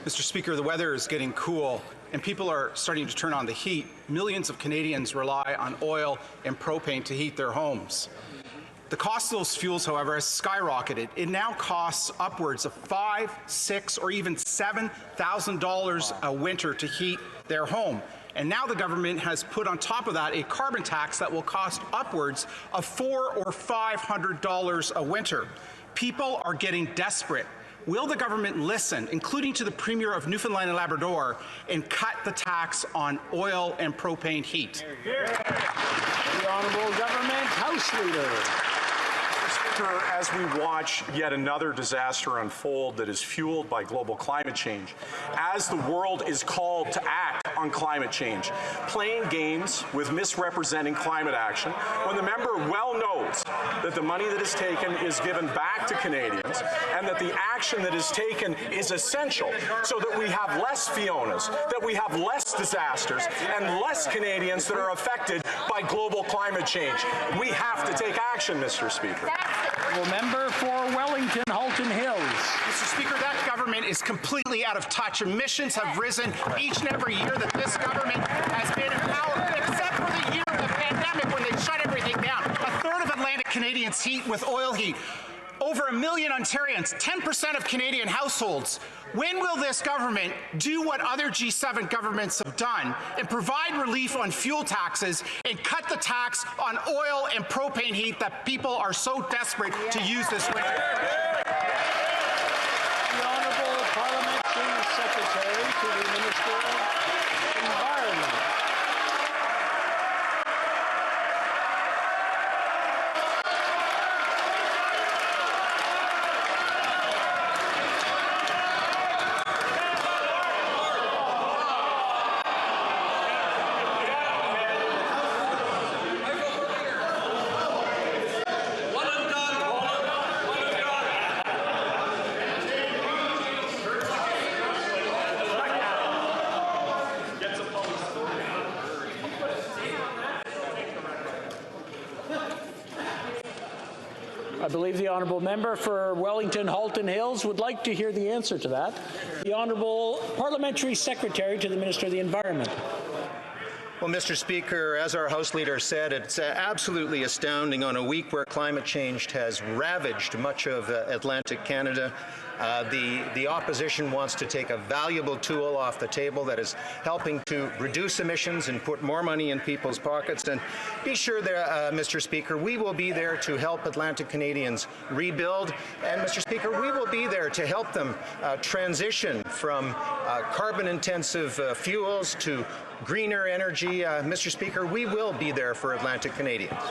Mr. Speaker, the weather is getting cool and people are starting to turn on the heat. Millions of Canadians rely on oil and propane to heat their homes. The cost of those fuels, however, has skyrocketed. It now costs upwards of $5,000, $6,000, or even $7,000 a winter to heat their home. And now the government has put on top of that a carbon tax that will cost upwards of $400 or $500 a winter. People are getting desperate. Will the government listen, including to the Premier of Newfoundland and Labrador, and cut the tax on oil and propane heat? The Honourable Government House Leader. Speaker, as we watch yet another disaster unfold that is fueled by global climate change, as the world is called to act on climate change, playing games with misrepresenting climate action, when the member well knows that the money that is taken is given back to Canadians and that the action that is taken is essential so that we have less Fionas, that we have less disasters and less Canadians that are affected by global climate change. We have to take action, Mr. Speaker. Member for Wellington, Halton Hills. Mr. Speaker, that government is completely out of touch. Emissions have risen each and every year that this government has been in power, except for the year of the pandemic when they shut everything down. A third of Atlantic Canadians heat with oil heat. Over 1 million Ontarians, 10% of Canadian households. When will this government do what other G7 governments have done and provide relief on fuel taxes and cut the tax on oil and propane heat that people are so desperate to use this winter? The Honourable Parliamentary Secretary to the Minister of Environment. I believe the Honourable Member for Wellington Halton Hills would like to hear the answer to that. The Honourable Parliamentary Secretary to the Minister of the Environment. Well, Mr. Speaker, as our House Leader said, it's absolutely astounding on a week where climate change has ravaged much of Atlantic Canada. The opposition wants to take a valuable tool off the table that is helping to reduce emissions and put more money in people's pockets. And be sure that, Mr. Speaker, we will be there to help Atlantic Canadians rebuild. And, Mr. Speaker, we will be there to help them transition from carbon-intensive fuels to greener energy. Mr. Speaker, we will be there for Atlantic Canadians.